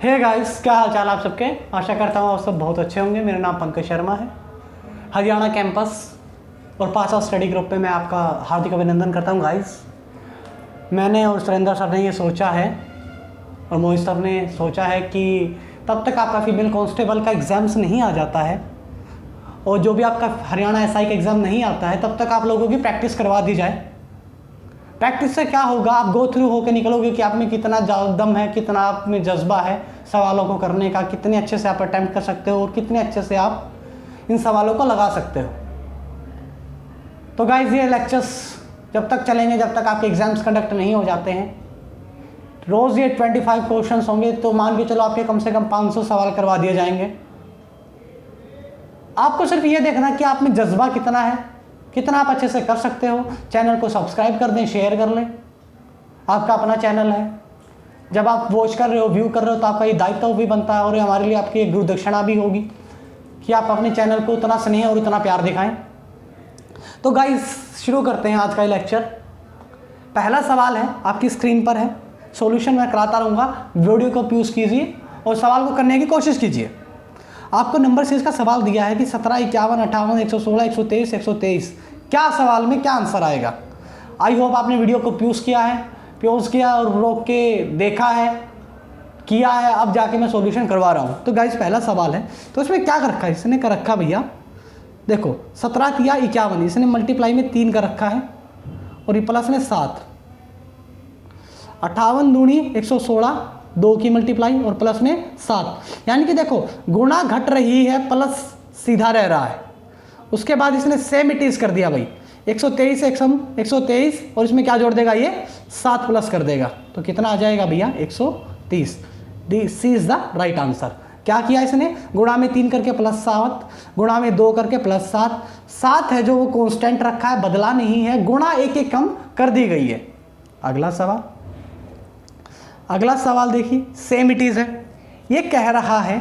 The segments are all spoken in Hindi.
हे गाइस, क्या हाल चाल आप सबके। आशा करता हूँ आप सब बहुत अच्छे होंगे। मेरा नाम पंकज शर्मा है, हरियाणा कैंपस और पास आउट स्टडी ग्रुप पे मैं आपका हार्दिक अभिनंदन करता हूँ। गाइस, मैंने और सुरेंद्र सर ने ये सोचा है और मोहित सर ने सोचा है कि तब तक आपका फीमेल कांस्टेबल का एग्ज़ाम्स नहीं आ जाता है और जो भी आपका हरियाणा एसआई का एग्ज़ाम नहीं आता है तब तक आप लोगों की प्रैक्टिस करवा दी जाए। प्रैक्टिस से क्या होगा, आप गो थ्रू होकर निकलोगे कि आप में कितना दम है, कितना आप में जज्बा है सवालों को करने का, कितने अच्छे से आप अटेम्प्ट कर सकते हो और कितने अच्छे से आप इन सवालों को लगा सकते हो। तो गाइस, ये लेक्चर्स जब तक चलेंगे जब तक आपके एग्जाम्स कंडक्ट नहीं हो जाते हैं। रोज़ ये 25 क्वेश्चंस होंगे तो मान के चलो आपके कम से कम 500 सवाल करवा दिए जाएंगे। आपको सिर्फ ये देखना कि आप में जज्बा कितना है, कितना आप अच्छे से कर सकते हो। चैनल को सब्सक्राइब कर दें, शेयर कर लें। आपका अपना चैनल है, जब आप वॉच कर रहे हो, व्यू कर रहे हो तो आपका ये दायित्व भी बनता है और हमारे लिए आपकी एक गुरुदक्षिणा भी होगी कि आप अपने चैनल को उतना स्नेह और उतना प्यार दिखाएं। तो गाइस, शुरू करते हैं आज का लेक्चर। पहला सवाल है, आपकी स्क्रीन पर है, सॉल्यूशन मैं कराता रहूँगा, वीडियो को पॉज कीजिए और सवाल को करने की कोशिश कीजिए। आपको नंबर सीरीज का सवाल दिया है कि 17, 51, 58, 116, 123, 123, क्या सवाल में क्या आंसर आएगा। आई होप आपने वीडियो को पॉज किया और रोक के देखा है, किया है। अब जाके मैं सॉल्यूशन करवा रहा हूँ। तो गाइस, पहला सवाल है, तो इसमें क्या कर रखा है, इसने कर रखा भैया देखो 17 या 51, इसने मल्टीप्लाई में 3 कर रखा है और ये प्लस में 7, 58 दूनी 116, 2 की मल्टीप्लाई और प्लस में 7, यानी कि देखो गुणा घट रही है, प्लस सीधा रह रहा है। उसके बाद इसने सेम इट इज कर दिया भाई, 123 123 और इसमें क्या जोड़ देगा, ये 7 प्लस कर देगा। तो कितना आ जाएगा भैया, 130। सी इज द राइट आंसर। क्या किया इसने, गुणा में 3 करके प्लस 7, गुणा में 2 करके प्लस 7, 7 है जो वो कांस्टेंट रखा है, बदला नहीं है, गुणा एक कम कर दी गई है। अगला सवाल देखिए, सेम इट इज है। ये कह रहा है,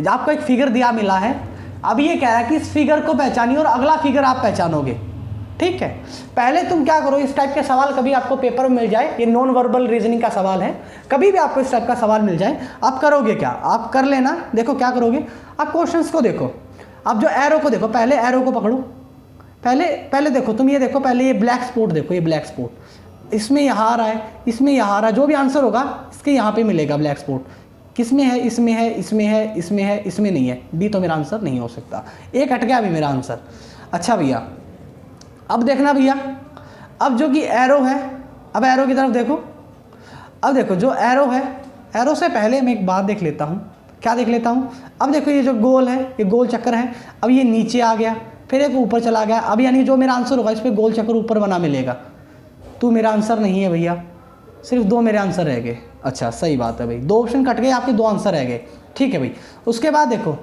आपको एक फिगर दिया मिला है, अब ये कह रहा है कि इस फिगर को पहचानिए और अगला फिगर आप पहचानोगे। ठीक है, पहले तुम क्या करो, इस टाइप के सवाल कभी आपको पेपर में मिल जाए, ये नॉन वर्बल रीजनिंग का सवाल है, कभी भी आपको इस टाइप का सवाल मिल जाए, आप करोगे क्या, आप कर लेना। देखो क्या करोगे, आप क्वेश्चंस को देखो, आप जो एरो को देखो, पहले एरो को पकड़ो, पहले देखो तुम, ये देखो पहले ये ब्लैक स्पॉट देखो, ये ब्लैक स्पॉट इसमें यहाँ आ रहा है, इसमें यहाँ आ रहा है, जो भी आंसर होगा इसके यहाँ पे मिलेगा ब्लैक स्पॉट। किसमें है, इसमें है, इसमें है, इसमें है, इसमें नहीं है। डी तो मेरा आंसर नहीं हो सकता, एक हट गया अभी मेरा आंसर। अच्छा भैया, अब देखना भैया, अब जो कि एरो है, अब एरो की तरफ देखो। अब देखो जो एरो है, एरो से पहले मैं एक बात देख लेता हूँ। क्या देख लेता हूँ, अब देखो ये जो गोल है, ये गोल चक्कर है, अब ये नीचे आ गया, फिर एक ऊपर चला गया। अब यानी जो मेरा आंसर होगा इस पर गोल चक्कर ऊपर बना मिलेगा। तो मेरा आंसर नहीं है भैया, सिर्फ 2 मेरे आंसर रह गए। अच्छा सही बात है भाई, 2 ऑप्शन कट गए, आपके 2 आंसर रह गए। ठीक है भाई, उसके बाद देखो,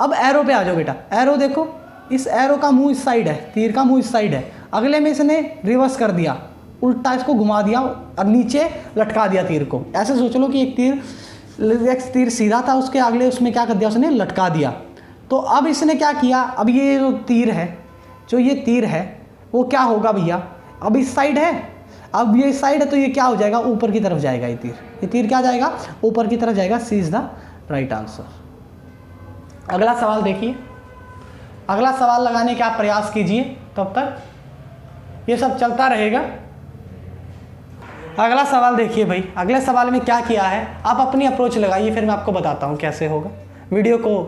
अब एरो पे आ जाओ बेटा। एरो देखो, इस एरो का मुंह इस साइड है, तीर का मुंह इस साइड है, अगले में इसने रिवर्स कर दिया, उल्टा इसको घुमा दिया और नीचे लटका दिया तीर को। ऐसे सोच लो कि एक तीर सीधा था, उसके अगले उसमें क्या कर दिया, उसने लटका दिया। तो अब इसने क्या किया, अब ये जो तीर है वो क्या होगा भैया, अब इस साइड है, अब ये साइड है तो ये क्या हो जाएगा, ऊपर की तरफ जाएगा। ये तीर क्या जाएगा, ऊपर की तरफ जाएगा। सी इज द राइट आंसर। अगला सवाल देखिए, अगला सवाल लगाने का आप प्रयास कीजिए, तब तक ये सब चलता रहेगा। अगला सवाल देखिए भाई, अगले सवाल में क्या किया है, आप अपनी अप्रोच लगाइए, फिर मैं आपको बताता हूँ कैसे होगा। वीडियो को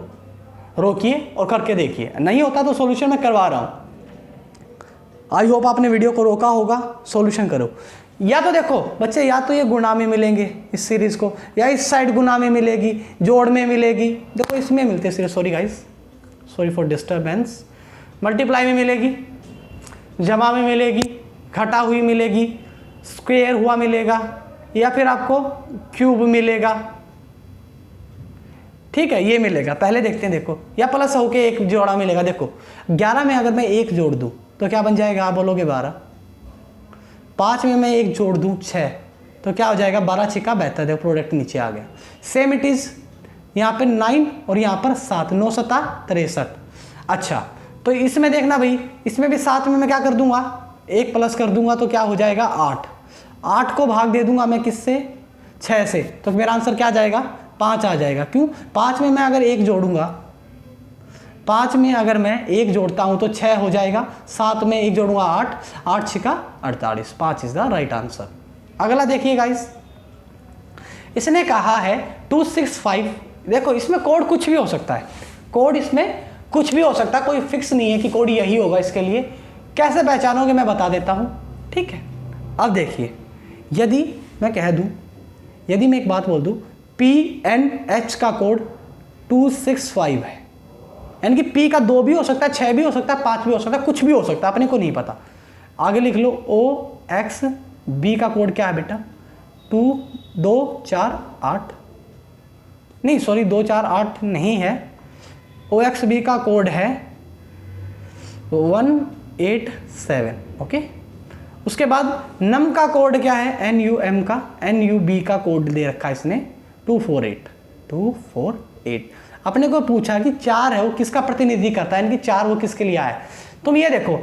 रोकिए और करके देखिए, नहीं होता तो सॉल्यूशन मैं करवा रहा हूँ। आई होप आपने वीडियो को रोका होगा, सॉल्यूशन करो। या तो देखो बच्चे, या तो ये गुणा में मिलेंगे इस सीरीज को, या इस साइड गुणा में मिलेगी, जोड़ में मिलेगी। देखो इसमें मिलते हैं series, sorry guys, sorry for disturbance. Multiply में मिलेगी, जमा में मिलेगी, घटा हुई मिलेगी, स्क्वायर हुआ मिलेगा, या फिर आपको क्यूब मिलेगा। ठीक है, ये मिलेगा। पहले देखते हैं, देखो या प्लस होके एक जोड़ा मिलेगा। देखो 11 में अगर मैं 1 जोड़ दूं तो क्या बन जाएगा, आप बोलोगे 12। 5 में मैं 1 जोड़ दूं 6, तो क्या हो जाएगा, 12 छिका 72। देखो प्रोडक्ट नीचे आ गया। सेम इट इज यहाँ पे 9 और यहाँ पर 7, 9 7 63। अच्छा, तो इसमें देखना भाई, इसमें भी 7 में मैं क्या कर दूंगा, 1 प्लस कर दूंगा तो क्या हो जाएगा 8। 8 को भाग दे दूंगा मैं किससे, 6 से, तो मेरा आंसर क्या आ जाएगा 5 आ जाएगा। क्यों? 5 में मैं अगर 1 जोड़ूंगा, 5 में अगर मैं 1 जोड़ता हूं तो 6 हो जाएगा, 7 में 1 जोड़ूंगा 8, 8 छिका 48, 5 इज द राइट आंसर। अगला देखिए गाइस, इसने कहा है 265, देखो इसमें कोड कुछ भी हो सकता है, कोड इसमें कुछ भी हो सकता है, कोई फिक्स नहीं है कि कोड यही होगा इसके लिए। कैसे पहचानोगे मैं बता देता हूं, ठीक है। अब देखिए, यदि मैं कह दूं, यदि मैं एक बात बोल दूं, PNH का कोड 265 है, यानी कि P का 2 भी हो सकता है, 6 भी हो सकता है, 5 भी हो सकता है, कुछ भी हो सकता है, अपने को नहीं पता। आगे लिख लो OXB का कोड क्या है बेटा, 2248, नहीं सॉरी 248 नहीं है, OXB का कोड है 187, ओके। उसके बाद नम का कोड क्या है, NUM का, NUB का कोड दे रखा है इसने 248। अपने को पूछा कि 4 है वो किसका प्रतिनिधि करता है, यानी कि 4 वो किसके लिए आया है। तुम ये देखो,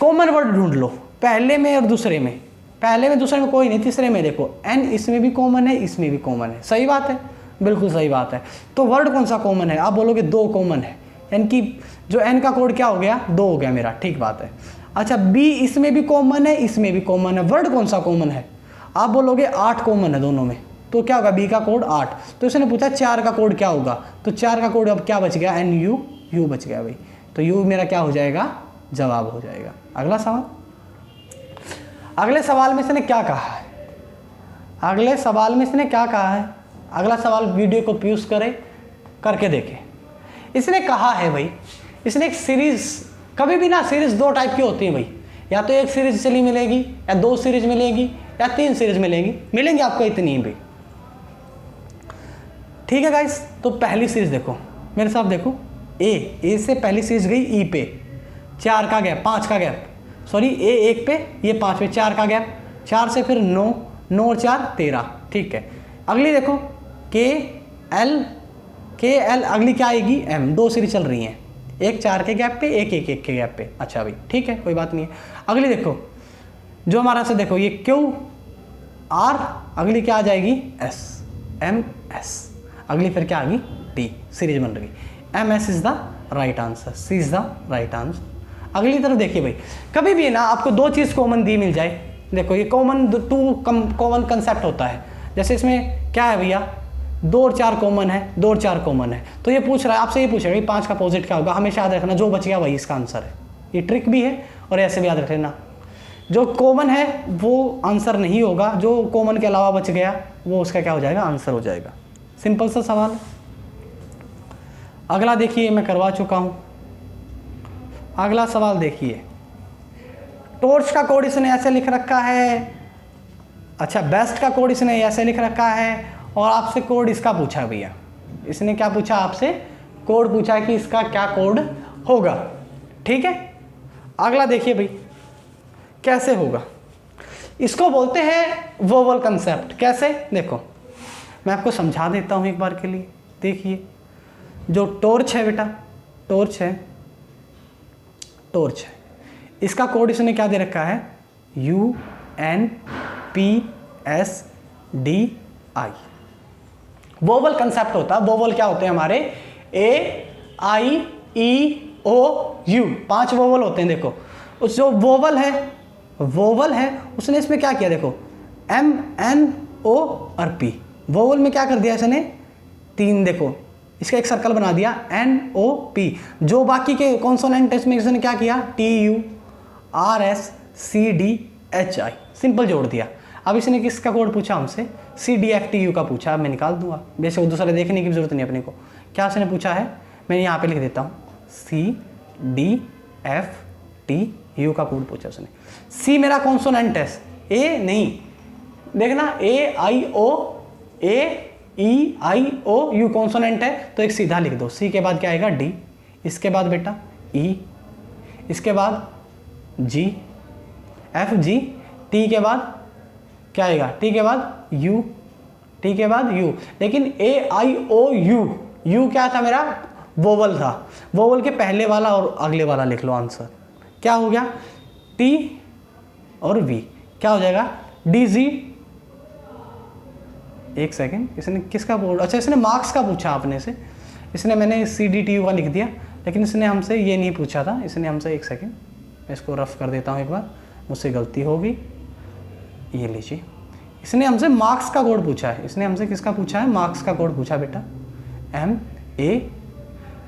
कॉमन वर्ड ढूंढ लो, पहले में और दूसरे में, पहले में दूसरे में कोई नहीं, तीसरे में देखो N इसमें भी कॉमन है, इसमें भी कॉमन है, सही बात है, बिल्कुल सही बात है। तो वर्ड कौन सा कॉमन है, आप बोलोगे 2 कॉमन है, यानी कि जो N का कोड क्या हो गया, 2 हो गया मेरा, ठीक बात है। अच्छा B इसमें भी कॉमन है, इसमें भी कॉमन है, वर्ड कौन सा कॉमन है, आप बोलोगे 8 कॉमन है दोनों में, तो क्या होगा, B का कोड 8। तो इसने पूछा 4 का कोड क्या होगा, तो 4 का कोड अब क्या बच गया, NU बच गया भाई, तो U मेरा क्या हो जाएगा, जवाब हो जाएगा। अगला सवाल, अगले सवाल में इसने क्या कहा है, अगले सवाल में इसने क्या कहा है, अगला सवाल वीडियो को पॉज करें, करके देखें। इसने कहा है भाई, इसने एक सीरीज, कभी भी ना सीरीज 2 टाइप की होती है भाई, या तो एक सीरीज चली मिलेगी, या 2 सीरीज मिलेगी, या 3 सीरीज मिलेंगी आपको इतनी ही भाई, ठीक है गाइस। तो पहली सीरीज देखो मेरे साथ, देखो ए से पहली सीरीज गई ई पे, 4 का गैप, 5 का गैप, सॉरी ए 1 पे, ये 5 पे, 4 का गैप, 4 से फिर 9 और 4 13, ठीक है। अगली देखो के एल, अगली क्या आएगी, M, 2 सीरीज चल रही हैं, एक 4 के गैप पे, एक 1 के गैप पे, अच्छा भाई ठीक है, कोई बात नहीं है। अगली देखो जो हमारा से देखो ये QR, अगली क्या आ जाएगी MS, अगली फिर क्या आ गई T, सीरीज बन रही, MS is the right answer, C is the right answer. अगली तरफ देखिए भाई, कभी भी ना आपको 2 चीज़ कॉमन दी मिल जाए, देखो ये कॉमन कॉमन कंसेप्ट होता है, जैसे इसमें क्या है भैया, 2 और 4 कॉमन है, 2 और 4 कॉमन है, तो ये पूछ रहा है आपसे, ये पूछेगा कि 5 का अपोजिट क्या होगा, हमेशा याद रखना जो बच गया वही इसका आंसर है, ये ट्रिक भी है और ऐसे भी याद रख लेना, जो कॉमन है वो आंसर नहीं होगा, जो कॉमन के अलावा बच गया वो उसका क्या हो जाएगा, आंसर हो जाएगा। सिंपल सा सवाल। अगला देखिए, मैं करवा चुका हूं, अगला सवाल देखिए, टॉर्च का कोड इसने ऐसे लिख रखा है, अच्छा बेस्ट का कोड इसने ऐसे लिख रखा है, और आपसे कोड इसका पूछा है भैया, इसने क्या पूछा आपसे, कोड पूछा है कि इसका क्या कोड होगा, ठीक है। अगला देखिए भाई कैसे होगा, इसको बोलते हैं वोवल कंसेप्ट। कैसे, देखो मैं आपको समझा देता हूं एक बार के लिए। देखिए जो टॉर्च है बेटा, टॉर्च है, इसका कोड इसने क्या दे रखा है, UNPSDI। वोवल कंसेप्ट होता है, वोवल क्या होते हैं हमारे, AIEOU, 5 वोवल होते हैं। देखो उस जो वोवल है उसने इसमें क्या किया, देखो MNO और P, वोवल में क्या कर दिया इसने 3, देखो इसका एक सर्कल बना दिया NOP, जो बाकी के कॉन्सोनेंट इसमें इसने क्या किया TURSCDHI, सिंपल जोड़ दिया। अब इसने किसका कोड पूछा हमसे, CDFTU का पूछा, मैं निकाल दूंगा, वैसे वो दूसरा देखने की जरूरत नहीं अपने को। क्या उसने पूछा है, मैं यहाँ पे लिख देता हूँ, CDFTU का कोड पूछा उसने। C मेरा कॉन्सोनेंट है, A नहीं, देखना AEIOU कॉन्सोनेंट है, तो एक सीधा लिख दो, C के बाद क्या आएगा D, इसके बाद बेटा E, इसके बाद G, FG, T के बाद क्या आएगा, T के बाद U, T के बाद U, लेकिन AIOU, U क्या था मेरा, वोवल था, वोवल के पहले वाला और अगले वाला लिख लो, आंसर क्या हो गया, T और V, क्या हो जाएगा DG एक सेकेंड, इसने किसका बोर्ड, अच्छा इसने मार्क्स का पूछा आपने से, इसने मैंने CDTU का लिख दिया, लेकिन इसने हमसे ये नहीं पूछा था, इसने हमसे, एक सेकेंड मैं इसको रफ कर देता हूँ एक बार, मुझसे गलती होगी। ये लीजिए, इसने हमसे मार्क्स का कोड पूछा है, इसने हमसे किसका पूछा है, मार्क्स का कोड पूछा बेटा,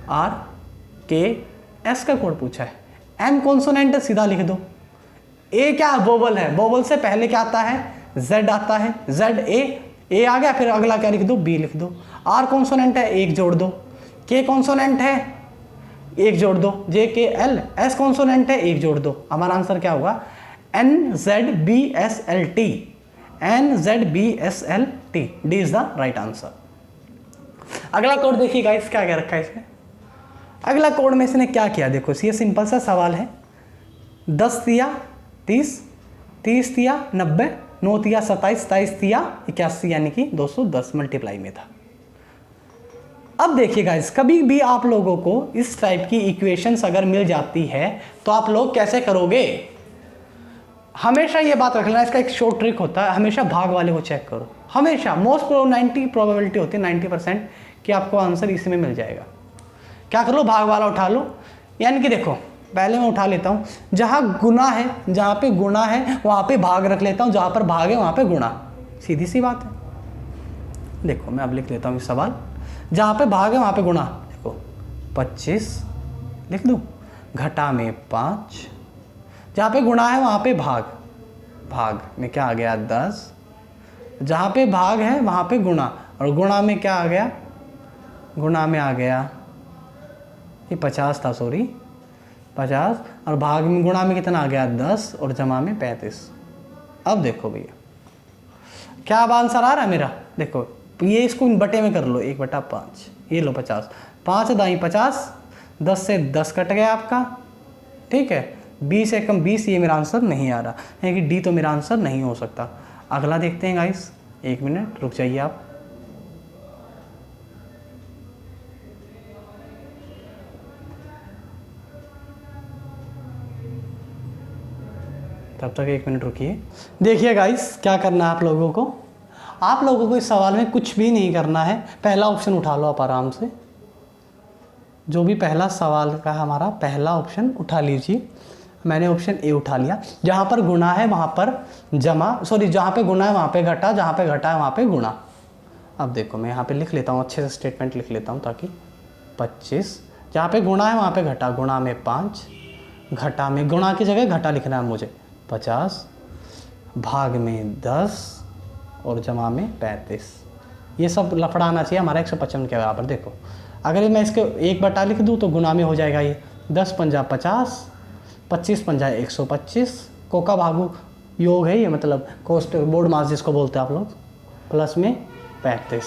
MARKS का कोड पूछा है। M कॉन्सोनेंट है, सीधा लिख दो। A क्या वोवल है, वोवल से पहले क्या आता है, Z आता है, A आ गया, फिर अगला क्या लिख दो, B लिख दो। R कॉन्सोनेंट है, एक जोड़ दो। K कॉन्सोनेंट है, एक जोड़ दो। JKL, S कॉन्सोनेंट है, एक जोड़ दो। हमारा आंसर क्या होगा, NZBSLT, NZBSLT, D is the right answer. अगला कोड देखिए गाइस, क्या क्या रखा है इसमें। अगला कोड में इसने क्या किया, देखो ये सिंपल सा सवाल है। 10 तिया 30, 30 तिया 90, 9 तिया 27, 27 तिया 81, यानी कि 210 मल्टीप्लाई में था। अब देखिए गाइस, कभी भी आप लोगों को इस टाइप की इक्वेशंस अगर मिल जाती है तो आप लोग कैसे करोगे, हमेशा ये बात रख लेना, इसका एक शॉर्ट ट्रिक होता है, हमेशा भाग वाले को चेक करो। हमेशा 90 प्रोबेबिलिटी होती है, 90% कि आपको आंसर इसी में मिल जाएगा। क्या कर लो, भाग वाला उठा लो। यानी कि देखो, पहले मैं उठा लेता हूँ, जहाँ गुना है, जहाँ पे गुना है वहाँ पे भाग रख लेता हूँ, जहाँ पर भाग है वहाँ पे गुणा, सीधी सी बात है। देखो मैं अब लिख लेता हूँ इस सवाल, जहाँ पे भाग है वहाँ पे गुणा। देखो 25 लिख दूँ, घटा में 5, जहाँ पे गुणा है वहाँ पे भाग, भाग में क्या आ गया 10, जहाँ पे भाग है वहाँ पे गुणा, और गुणा में क्या आ गया, गुणा में आ गया ये 50 था, सॉरी 50, और भाग में गुणा में कितना आ गया 10, और जमा में 35। अब देखो भैया क्या अब आंसर आ रहा है मेरा, देखो ये इसको बटे में कर लो, 1/5, ये लो 50, 5 दाई 50, 10 से 10 कट गया आपका, ठीक है। 20 से कम 20, ये मेरा आंसर नहीं आ रहा है कि डी तो मेरा आंसर नहीं हो सकता। अगला देखते हैं गाइस, 1 मिनट रुक जाइए आप। तब तक 1 मिनट रुकिए। देखिए गाइस, क्या करना है आप लोगों को, आप लोगों को इस सवाल में कुछ भी नहीं करना है। पहला ऑप्शन उठा लो आप आराम से, जो भी पहला सवाल का हमारा पहला ऑप्शन उठा लीजिए। मैंने ऑप्शन ए उठा लिया। जहाँ पर गुणा है वहाँ पर जमा, सॉरी जहाँ पे गुणा है वहाँ पे घटा, जहाँ पे घटा है वहाँ पे गुणा। अब देखो मैं यहाँ पे लिख लेता हूँ, अच्छे से स्टेटमेंट लिख लेता हूँ, ताकि 25 जहाँ पे गुणा है वहाँ पे घटा, गुणा में 5, घटा में, गुणा की जगह घटा लिखना है मुझे, 50, भाग में 10, और जमा में 35। ये सब लफड़ा आना चाहिए हमारा 155 के बराबर। देखो अगर मैं इसके 1 बटा लिख दूँ तो गुणा में हो जाएगा ये 10 पंजा 50, 25 पंजा 125, कोका भागु योग है ये, मतलब कोस्ट बोर्ड मास जिसको बोलते हैं आप लोग, प्लस में 35।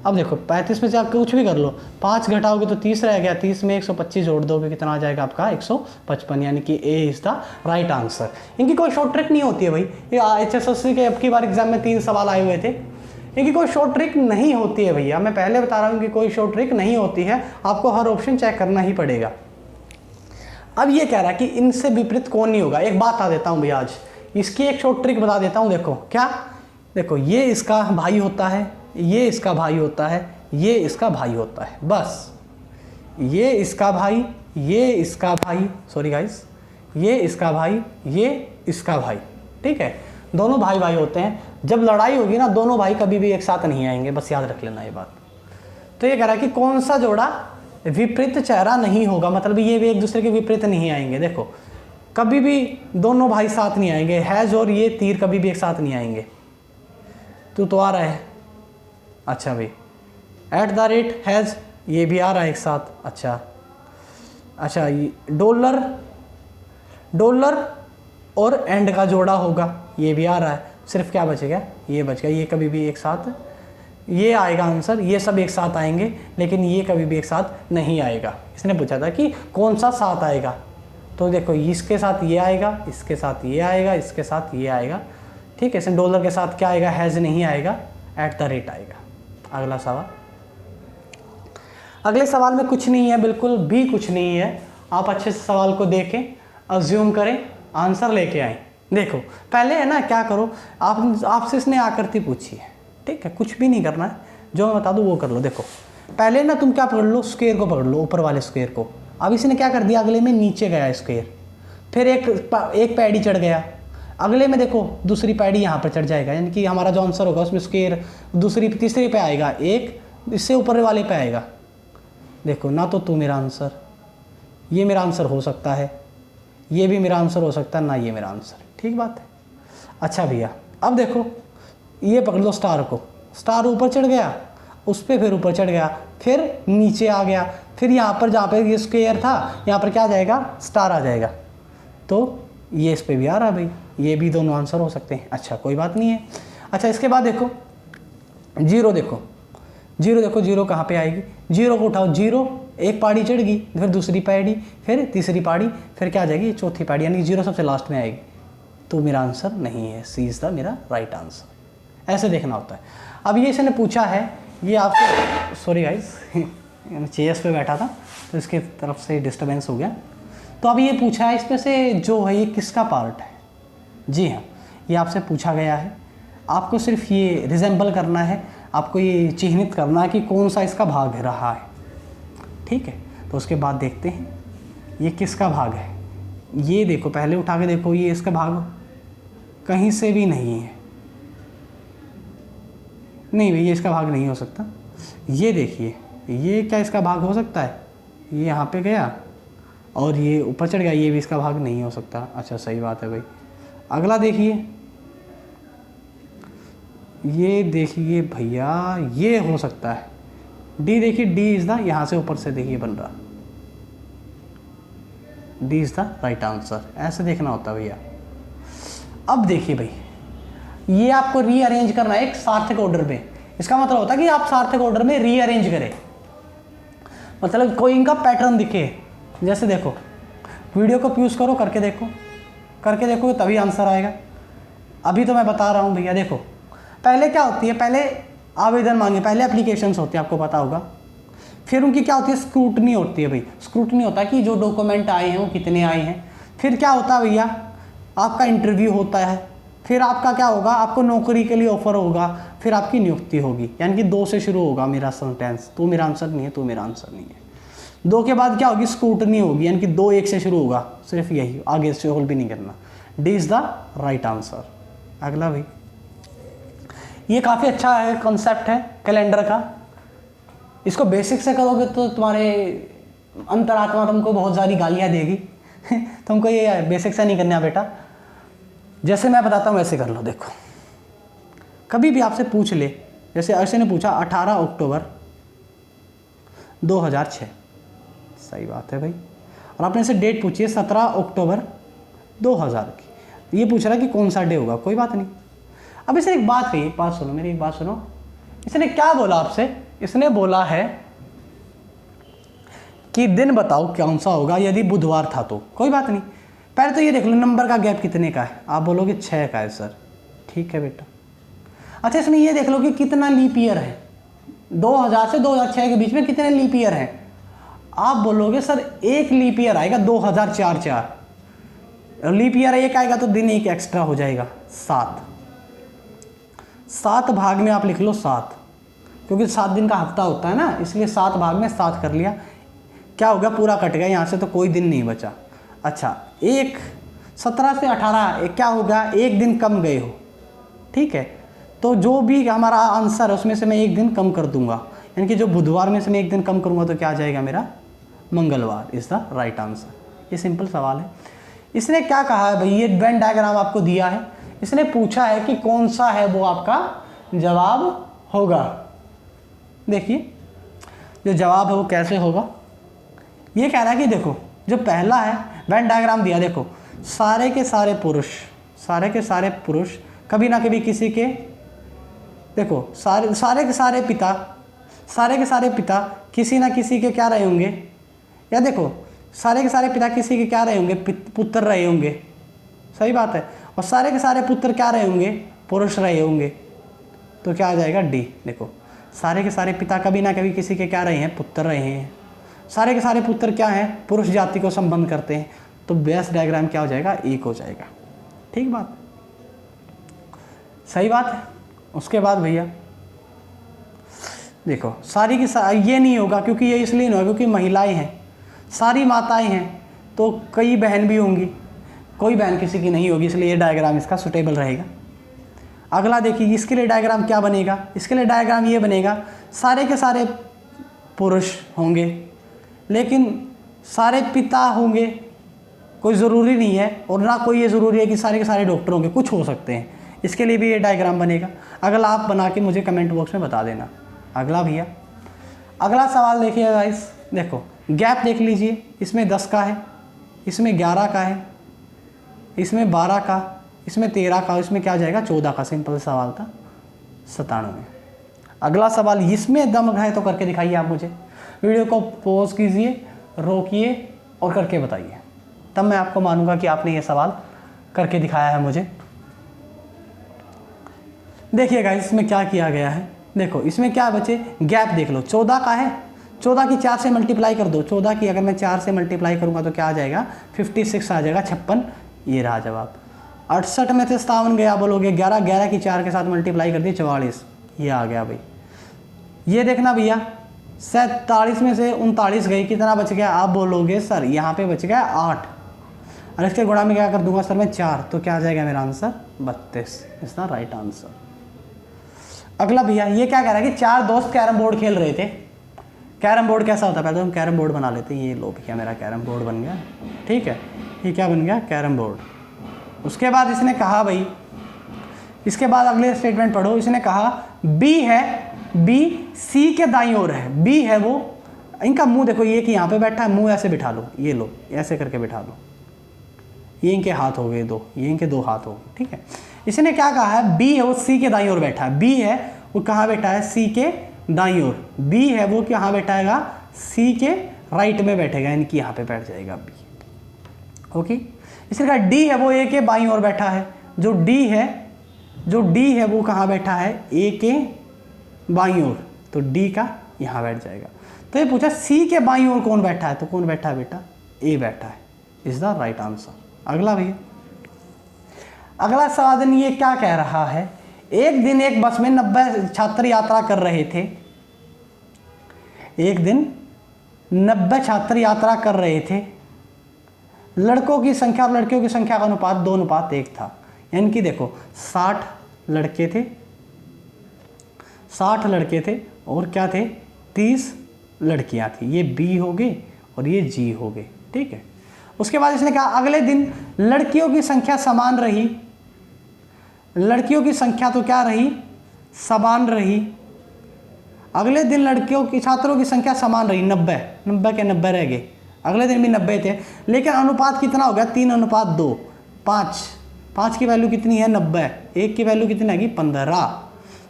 अब देखो 35 में से आप कुछ भी कर लो, 5 घटाओगे तो 30 रह गया, 30 में 125 जोड़ दोगे कितना आ जाएगा आपका 155, यानी कि A is the right answer. इनकी कोई शॉर्ट ट्रिक नहीं होती है भाई, ये HSSC के अब की बार एग्जाम में 3 सवाल आए हुए थे, इनकी कोई शॉर्ट ट्रिक नहीं होती है भैया, मैं पहले बता रहा हूँ कि कोई शॉर्ट ट्रिक नहीं होती है, आपको हर ऑप्शन चेक करना ही पड़ेगा। अब ये कह रहा है कि इनसे विपरीत कौन नहीं होगा। एक बात बता देता हूँ भैया, आज इसकी एक शॉर्ट ट्रिक बता देता हूँ। देखो क्या, देखो ये इसका भाई होता है, ये इसका भाई होता है, ये इसका भाई होता है, बस ये इसका भाई, ये इसका भाई, सॉरी गाइस, ये इसका भाई, ये इसका भाई, ठीक है, दोनों भाई भाई होते हैं। जब लड़ाई होगी ना, दोनों भाई कभी भी एक साथ नहीं आएंगे, बस याद रख लेना ये बात। तो ये कह रहा है कि कौन सा जोड़ा विपरीत चेहरा नहीं होगा, मतलब ये भी एक दूसरे के विपरीत नहीं आएंगे। देखो कभी भी दोनों भाई साथ नहीं आएंगे, हैज और ये तीर कभी भी एक साथ नहीं आएंगे। तो आ रहा है, अच्छा भाई, @ हैज ये भी आ रहा है एक साथ, अच्छा ये डॉलर और एंड का जोड़ा होगा, ये भी आ रहा है। सिर्फ क्या बचेगा, ये बच गया, ये कभी भी एक साथ, ये आएगा आंसर, ये सब एक साथ आएंगे, लेकिन ये कभी भी एक साथ नहीं आएगा। इसने पूछा था कि कौन सा साथ आएगा, तो देखो इसके साथ ये आएगा, इसके साथ ये आएगा, इसके साथ ये आएगा, ठीक है। इसमें डॉलर के साथ क्या आएगा, हैज नहीं आएगा, @ आएगा। अगला सवाल, अगले सवाल में कुछ नहीं है, बिल्कुल भी कुछ नहीं है। आप अच्छे से सवाल को देखें, अज्यूम करें, आंसर लेके आए। देखो पहले है ना, क्या करो, आपसे इसने आकृति पूछी है, ठीक है, कुछ भी नहीं करना है, जो मैं बता दूँ वो कर लो। देखो पहले ना तुम क्या पकड़ लो, स्क्वायर को पकड़ लो, ऊपर वाले स्क्वायर को। अब इसने क्या कर दिया, अगले में नीचे गया स्क्वायर, फिर एक पैडी चढ़ गया, अगले में देखो दूसरी पैडी यहाँ पर चढ़ जाएगा, यानी कि हमारा जो आंसर होगा उसमें स्क्वायर दूसरी तीसरे पे आएगा, एक इससे ऊपर वाले पे आएगा। देखो ना तो मेरा आंसर, ये मेरा आंसर हो सकता है, ये भी मेरा आंसर हो सकता है, ना ये मेरा आंसर। ठीक बात है। अच्छा भैया अब देखो ये पकड़ लो स्टार को, स्टार ऊपर चढ़ गया, उस पर फिर ऊपर चढ़ गया, फिर नीचे आ गया, फिर यहाँ पर जहाँ पे ये स्क्वायर था यहाँ पर क्या आ जाएगा, स्टार आ जाएगा। तो ये इस पे भी आ रहा भाई, ये भी दोनों आंसर हो सकते हैं। अच्छा कोई बात नहीं है। अच्छा इसके बाद देखो जीरो, देखो जीरो कहाँ पे आएगी, जीरो को उठाओ, जीरो एक पाड़ी चढ़ गई, फिर दूसरी पाड़ी, फिर तीसरी पाड़ी, फिर क्या आ जाएगी चौथी पाड़ी, यानी जीरो सबसे लास्ट में आएगी। तो मेरा आंसर नहीं है, सी इज़ द मेरा राइट आंसर। ऐसे देखना होता है। अब ये इसने पूछा है, ये आपको सॉरी गाइस चेयर्स पे बैठा था तो इसके तरफ से डिस्टर्बेंस हो गया। तो अब ये पूछा है इसमें से जो है ये किसका पार्ट है। जी हाँ, ये आपसे पूछा गया है, आपको सिर्फ ये रिजेंबल करना है, आपको ये चिन्हित करना है कि कौन सा इसका भाग रहा है। ठीक है, तो उसके बाद देखते हैं ये किसका भाग है। ये देखो पहले उठा के देखो, ये इसका भाग कहीं से भी नहीं है, नहीं भैया इसका भाग नहीं हो सकता। ये देखिए ये क्या इसका भाग हो सकता है, ये यहाँ पे गया और ये ऊपर चढ़ गया, ये भी इसका भाग नहीं हो सकता। अच्छा सही बात है भाई। अगला देखिए, ये देखिए भैया ये हो सकता है, डी देखिए, डी इज़ द, यहाँ से ऊपर से देखिए बन रहा, D is the right answer. ऐसे देखना होता है भैया। अब देखिए भाई ये आपको रीअरेंज करना है एक सार्थक ऑर्डर में। इसका मतलब होता है कि आप सार्थक ऑर्डर में रीअरेंज करें, मतलब कोई इनका पैटर्न दिखे। जैसे देखो वीडियो को पॉज करो, करके देखो तभी आंसर आएगा। अभी तो मैं बता रहा हूँ भैया। देखो पहले क्या होती है, पहले आवेदन मांगे, पहले एप्लीकेशंस होती है, आपको पता होगा। फिर उनकी क्या होती है, स्क्रूटनी होती है भाई। स्क्रूटनी होता है कि जो डॉक्यूमेंट आए हैं वो कितने आए हैं। फिर क्या होता है भैया, आपका इंटरव्यू होता है, फिर आपका क्या होगा, आपको नौकरी के लिए ऑफर होगा, फिर आपकी नियुक्ति होगी। यानी कि 2 से शुरू होगा मेरा सेंटेंस। तो मेरा आंसर नहीं है, तो मेरा आंसर नहीं है। 2 के बाद क्या होगी, स्क्रूटनी होगी, यानी कि 2 1 से शुरू होगा, सिर्फ यही, आगे से होल भी नहीं करना। D is the right answer. अगला भाई, ये काफ़ी अच्छा है, कॉन्सेप्ट है कैलेंडर का। इसको बेसिक से करोगे तो तुम्हारे अंतरात्मा तुमको बहुत सारी गालियाँ देगी तुमको ये बेसिक से नहीं करना बेटा, जैसे मैं बताता हूँ वैसे कर लो। देखो कभी भी आपसे पूछ ले, जैसे अर्षद ने पूछा 18 अक्टूबर 2006, सही बात है भाई। और आपने से डेट पूछी है 17 अक्टूबर 2000 की, ये पूछ रहा कि कौन सा डे होगा, कोई बात नहीं। अब इसने एक बात कही, बात सुनो, मेरी एक बात सुनो। इसने क्या बोला आपसे, इसने बोला है कि दिन बताओ कौन सा होगा यदि बुधवार था तो। कोई बात नहीं, पहले तो ये देख लो नंबर का गैप कितने का है। आप बोलोगे 6 का है सर, ठीक है बेटा। अच्छा इसमें ये देख लो कि कितना लीप ईयर है, 2000 से 2006 के बीच में कितने लीप ईयर हैं। आप बोलोगे सर एक लीप ईयर आएगा 2004, लीप ईयर एक आएगा तो दिन एक एक्स्ट्रा हो जाएगा, 7 भाग में आप लिख लो 7, क्योंकि 7 दिन का हफ्ता होता है ना, इसलिए 7 भाग में 7 कर लिया। क्या हो गया, पूरा कट गया यहाँ से, तो कोई दिन नहीं बचा। अच्छा 17 से 18 क्या हो गया, एक दिन कम गए हो, ठीक है। तो जो भी हमारा आंसर है उसमें से मैं एक दिन कम कर दूंगा, यानी कि जो बुधवार में से मैं एक दिन कम करूंगा तो क्या आ जाएगा मेरा, मंगलवार इज़ द राइट आंसर। ये सिंपल सवाल है। इसने क्या कहा है भाई, ये वेन डायग्राम आपको दिया है, इसने पूछा है कि कौन सा है वो आपका जवाब होगा। देखिए जो जवाब है वो कैसे होगा, ये कह रहा है कि देखो जो पहला है वेन डायग्राम दिया, देखो सारे के सारे पुरुष कभी ना कभी किसी के, देखो सारे के सारे पिता किसी ना किसी के क्या रहे होंगे, या देखो सारे के सारे पिता किसी के क्या रहे होंगे, पुत्र रहे होंगे, सही बात है। और सारे के सारे पुत्र क्या रहे होंगे, पुरुष रहे होंगे, तो क्या आ जाएगा डी। देखो सारे के सारे पिता कभी ना कभी किसी के क्या रहे हैं, पुत्र रहे हैं, सारे के सारे पुत्र क्या हैं, पुरुष जाति को संबंध करते हैं, तो बेस डायग्राम क्या हो जाएगा, 1 हो जाएगा। ठीक बात, सही बात है। उसके बाद भैया देखो सारी की ये नहीं होगा, क्योंकि ये इसलिए नहीं होगा क्योंकि महिलाएं हैं, सारी माताएं हैं, तो कई बहन भी होंगी, कोई बहन किसी की नहीं होगी, इसलिए ये डायग्राम इसका सुटेबल रहेगा। अगला देखिए, इसके लिए डायग्राम क्या बनेगा, इसके लिए डायग्राम ये बनेगा, सारे के सारे पुरुष होंगे, लेकिन सारे पिता होंगे, कोई ज़रूरी नहीं है, और ना कोई ये ज़रूरी है कि सारे के सारे डॉक्टर होंगे, कुछ हो सकते हैं। इसके लिए भी ये डायग्राम बनेगा। अगला आप बना के मुझे कमेंट बॉक्स में बता देना। अगला भैया, अगला सवाल देखिए गाइस, देखो गैप देख लीजिए, इसमें 10 का है, इसमें 11 का है, इसमें 12 का, इसमें 13 का, इसमें क्या जाएगा 14 का। सिंपल सवाल था, 97। अगला सवाल, इसमें दम है तो करके दिखाइए आप मुझे। वीडियो को पॉज कीजिए, रोकिए और करके बताइए, तब मैं आपको मानूंगा कि आपने ये सवाल करके दिखाया है मुझे। देखिएगा इसमें क्या किया गया है, देखो इसमें क्या बचे, गैप देख लो, 14 का है, 14 की 4 से मल्टीप्लाई कर दो, 14 की अगर मैं 4 से मल्टीप्लाई करूंगा तो क्या आ जाएगा 56 आ जाएगा, 56, ये रहा जवाब। 68 में से 57 गया, बोलोगे 11, 11 की 4 के साथ मल्टीप्लाई कर दी 44, ये आ गया भाई। ये देखना भैया, 47 में से 39 गई, कितना बच गया, आप बोलोगे सर यहाँ पे बच गया 8, और इसके गुणा में क्या कर दूंगा सर मैं 4, तो क्या आ जाएगा मेरा answer 32 is the right answer. अगला भैया, ये क्या कह रहा है कि 4 दोस्त कैरम बोर्ड खेल रहे थे। कैरम बोर्ड कैसा होता है, पहले तो हम कैरम बोर्ड बना लेते हैं। ये लो भैया मेरा कैरम बोर्ड बन गया, ठीक है, ये क्या बन गया कैरम बोर्ड। उसके बाद इसने कहा भाई, इसके बाद अगले स्टेटमेंट पढ़ो, इसने कहा बी है, बी सी के दाईं ओर है, बी है वो, इनका मुंह देखो, ये कि यहाँ पे बैठा है, मुंह ऐसे बिठा लो, ये लो ऐसे करके बिठा लो, ये इनके हाथ हो गए 2, ये इनके 2 हाथ हो गए, ठीक है। इसने क्या कहा है, बी है वो सी के दाईं ओर बैठा है, बी है वो कहाँ बैठा है, सी के दाईं ओर, बी है वो कहाँ बैठाएगा, सी के राइट में बैठेगा, इनकी यहाँ पे बैठ जाएगा बी, ओके। इसने कहा डी है वो ए के बाईं ओर बैठा है, जो डी है वो कहाँ बैठा है, ए के बाईं ओर, तो डी का यहाँ बैठ जाएगा। तो ये पूछा सी के बाईं ओर कौन बैठा है, तो कौन बैठा है बेटा, ए बैठा है, इज द राइट आंसर। अगला भैया, अगला सवाल ये क्या कह रहा है, एक दिन एक बस में 90 छात्र यात्रा कर रहे थे, एक दिन 90 छात्र यात्रा कर रहे थे, लड़कों की संख्या और लड़कियों की संख्या का अनुपात 2:1 था। यानी कि देखो 60 लड़के थे और क्या थे 30 लड़कियां थी, ये बी हो गए और ये जी हो गए, ठीक है। उसके बाद इसने कहा अगले दिन लड़कियों की संख्या समान रही, लड़कियों की संख्या तो क्या रही, समान रही। अगले दिन लड़कियों की छात्रों की संख्या समान रही, 90 के 90 रह गए, अगले दिन भी 90 थे, लेकिन अनुपात कितना हो गया 3:2, 5 की वैल्यू कितनी है 90, 1 की वैल्यू कितनी आएगी 15,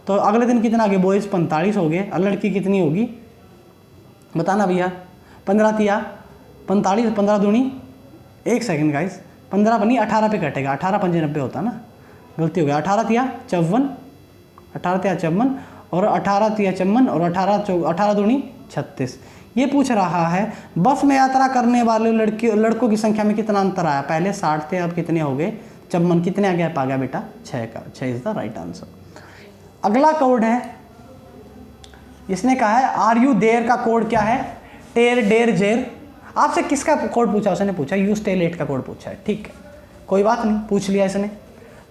तो अगले दिन कितना आ गए बॉयज़ 45 हो गए, और लड़की कितनी होगी बताना भैया, 15 तिया 45, 15 दूनी, 1 सेकंड गाइस, 15 बनी 18 पे कटेगा, 18 पंजे 90 होता ना, गलती हो गया, 18 तिया 54, 18 तिया 54 और 18 तिया 54 और 18 दूनी 36। ये पूछ रहा है बस में यात्रा करने वाले लड़कों की संख्या में कितना अंतर आया, पहले 60 थे अब कितने हो गए 54, कितने आ गया, आ गया बेटा 6 का, 6 इज द राइट आंसर। अगला कोड है, इसने कहा है आर यू देयर का कोड क्या है, टेर डेर जेर। आपसे किसका कोड पूछा, उसने पूछा यू स्टे लेट का कोड पूछा है, ठीक है कोई बात नहीं, पूछ लिया इसने।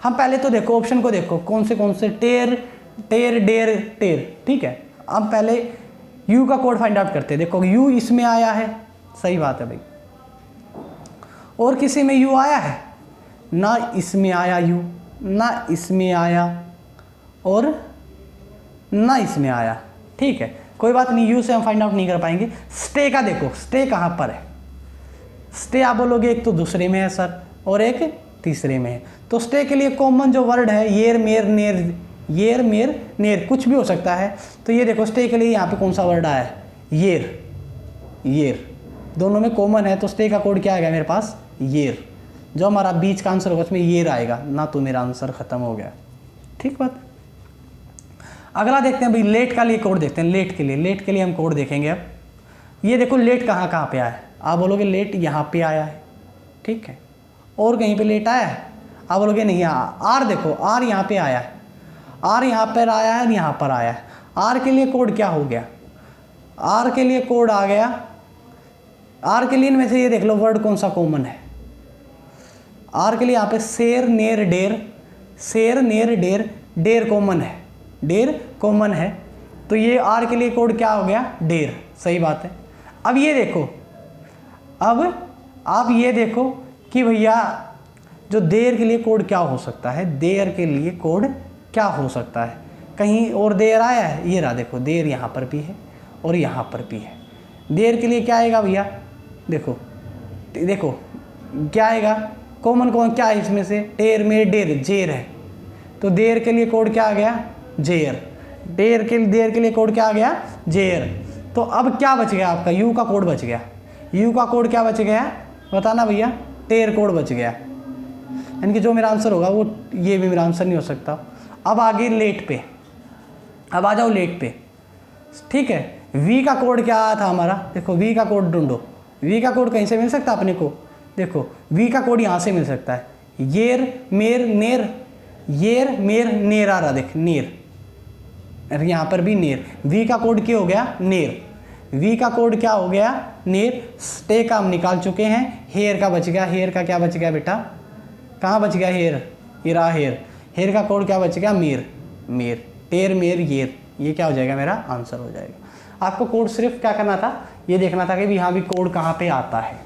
हम पहले तो देखो ऑप्शन को देखो कौन से टेर टेर डेर टेर, ठीक है। अब पहले यू का कोड फाइंड आउट करते हैं, देखो यू इसमें आया है, सही बात है भाई, और किसी में यू आया है ना, इसमें आया यू, ना इसमें आया और ना इसमें आया, ठीक है कोई बात नहीं, यू से हम फाइंड आउट नहीं कर पाएंगे। स्टे का देखो, स्टे कहाँ पर है, स्टे आप बोलोगे एक तो दूसरे में है सर और एक तीसरे में है, तो स्टे के लिए कॉमन जो वर्ड है येर मेर नेर, येर मेर नेर कुछ भी हो सकता है, तो ये देखो स्टे के लिए यहाँ पे कौन सा वर्ड आया है, येर, येर दोनों में कॉमन है, तो स्टे का कोड क्या आएगा मेरे पास, येर, जो हमारा बीच का आंसर होगा उसमें येर आएगा ना, तो मेरा आंसर खत्म हो गया, ठीक बात। अगला देखते हैं भाई लेट का लिए कोड देखते हैं, लेट के लिए हम कोड देखेंगे। अब ये देखो लेट कहाँ पे आया है, आप बोलोगे लेट यहाँ पे आया है, ठीक है, और कहीं पे लेट आया है, आप बोलोगे नहीं, आर देखो आर यहाँ पे आया है, आर यहाँ पर आया है और यहाँ पर आया है। आर के लिए कोड क्या हो गया, आर के लिए कोड आ गया, आर के लिए इनमें से ये देख लो वर्ड कौन सा कॉमन है। आर के लिए यहाँ पे शेर नेर डेर, शेर नेर डेर, डेर कॉमन है, डेर कॉमन है, तो ये आर के लिए कोड क्या हो गया, डेर। सही बात है। अब ये देखो, अब आप ये देखो कि भैया जो देर के लिए कोड क्या हो सकता है, देर के लिए कोड क्या हो सकता है, कहीं और देर आया है, ये रहा देखो, देर यहाँ पर भी है और यहाँ पर भी है। देर के लिए क्या आएगा भैया, देखो देखो क्या आएगा, कॉमन कौन क्या है इसमें से, टेर में डेर, जेर है, तो देर के लिए कोड क्या आ गया, जेर। देर के लिए कोड क्या आ गया, जेर। तो अब क्या बच गया आपका, यू का कोड बच गया। यू का कोड क्या बच गया बताना भैया, टेर कोड बच गया। यानी कि जो मेरा आंसर होगा वो ये भी मेरा आंसर नहीं हो सकता। अब आगे लेट पे, अब आ जाओ लेट पे, ठीक है। वी का कोड क्या आया था हमारा, देखो वी का कोड ढूंढो। वी का कोड कहीं से मिल सकता है अपने को, देखो वी का कोड यहाँ से मिल सकता है, येर मेर नेर, येर मेर नेर आ रहा, देख नेर, यहाँ पर भी नेर। वी का कोड क्या हो गया, नेर। वी का कोड क्या हो गया, नेर। स्टे का हम निकाल चुके हैं, हेयर का बच गया। हेयर का क्या बच गया बेटा, कहाँ बच गया, हेयर, ये रहा हेयर। हेयर का कोड क्या बच गया, मेर, मेर, टेर मेर येर, ये क्या हो जाएगा, मेरा आंसर हो जाएगा। आपको कोड सिर्फ क्या करना था, ये देखना था कि भी हाँ भी कोड कहाँ पे आता है,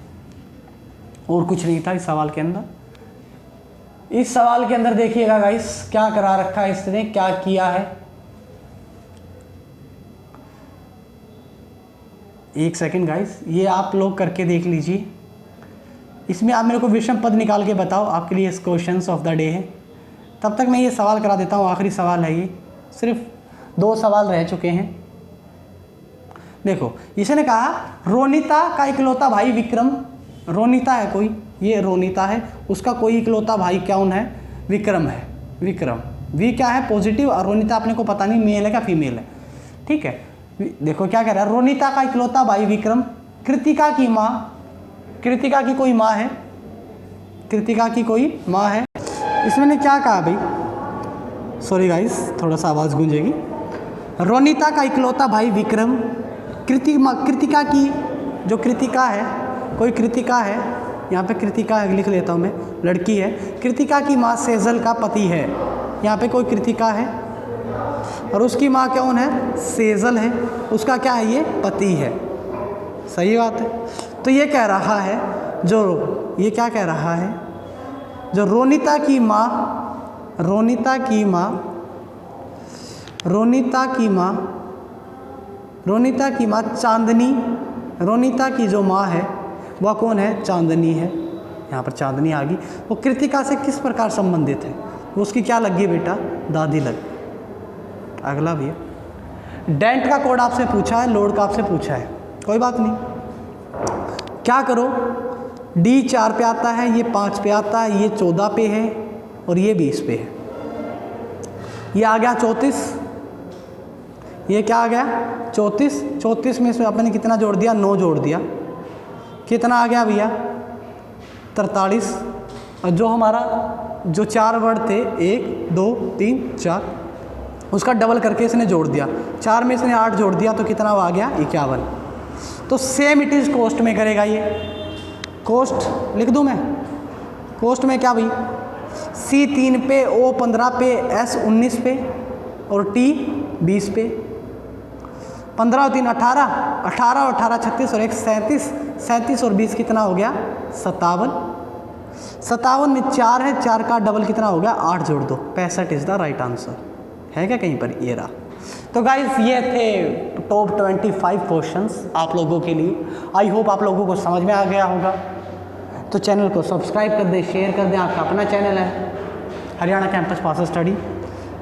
और कुछ नहीं था इस सवाल के अंदर। इस सवाल के अंदर देखिएगा गाइस क्या करा रखा है इसने, क्या किया है। एक सेकंड गाइस, ये आप लोग करके देख लीजिए। इसमें आप मेरे को विषम पद निकाल के बताओ, आपके लिए इस क्वेश्चंस ऑफ द डे है। तब तक मैं ये सवाल करा देता हूँ, आखिरी सवाल है ये, सिर्फ 2 सवाल रह चुके हैं। देखो इसने कहा रोनिता का इकलौता भाई विक्रम, रोनिता है कोई, ये रोनिता है, उसका कोई इकलौता भाई कौन है, विक्रम है। विक्रम, वी क्या है, पॉजिटिव, और रोनिता अपने को पता नहीं मेल है क्या फीमेल है, ठीक है। देखो क्या कह रहा है, रोनिता का इकलौता भाई विक्रम, कृतिका की माँ, कृतिका की कोई माँ है, कृतिका की कोई माँ है। इसमें ने क्या कहा भाई, सॉरी गाइस थोड़ा सा आवाज़ गूंजेगी। रोनिता का इकलौता भाई विक्रम, कृतिका की जो कृतिका है, कोई कृतिका है, यहाँ पे कृतिका है, लिख लेता हूँ मैं, लड़की है। कृतिका की माँ सेजल का पति है, यहाँ पे कोई कृतिका है और उसकी माँ कौन है, सेजल है, उसका क्या है, ये पति है। सही बात है। तो ये कह रहा है, जो ये क्या कह रहा है, जो रोनिता की माँ, रोनिता की माँ, रोनिता की माँ, रोनिता की माँ चांदनी, रोनिता की जो माँ है वह कौन है, चांदनी है। यहाँ पर चांदनी आ गई। वो कृतिका से किस प्रकार संबंधित है, वो उसकी क्या लगी बेटा, दादी लगी। अगला भैया, डेंट का कोड आपसे पूछा है, लोड का आपसे पूछा है, कोई बात नहीं, क्या करो, डी 4 पे आता है, ये 5 पे आता है, ये 14 पे है और ये 20 पे है। ये आ गया 34, ये क्या आ गया 34, 34 में से आपने कितना जोड़ दिया, 9 जोड़ दिया, कितना आ गया भैया 43। और जो हमारा जो 4 वर्ड थे 1 2 3 4, उसका डबल करके इसने जोड़ दिया, 4 में इसने 8 जोड़ दिया, तो कितना आ गया 51। तो सेम इट इज़ कोस्ट में करेगा ये, कोस्ट लिख दूं मैं, कोस्ट में क्या भाई, C 3 पे, O 15 पे, S 19 पे और T 20 पे। 15 और 3 18, 18 और 18 36 और 1 37, 37 और 20 कितना हो गया 57। 57 में 4 है, 4 का डबल कितना हो गया 8 जोड़ दो, 65 इज़ द राइट आंसर। है क्या कहीं पर, ये रहा। तो गाइस ये थे टॉप 25 क्वेश्चंस आप लोगों के लिए। आई होप आप लोगों को समझ में आ गया होगा। तो चैनल को सब्सक्राइब कर दें, शेयर कर दें, आपका अपना चैनल है हरियाणा कैंपस पास स्टडी।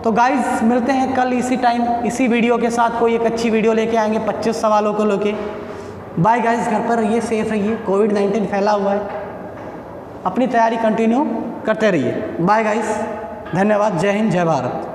तो गाइस मिलते हैं कल इसी टाइम इसी वीडियो के साथ, कोई एक अच्छी वीडियो लेके आएंगे 25 सवालों को लेके। बाय गाइस, घर पर रहिए, सेफ रहिए, कोविड-19 फैला हुआ है, अपनी तैयारी कंटिन्यू करते रहिए। बाय गाइस, धन्यवाद, जय हिंद, जय भारत।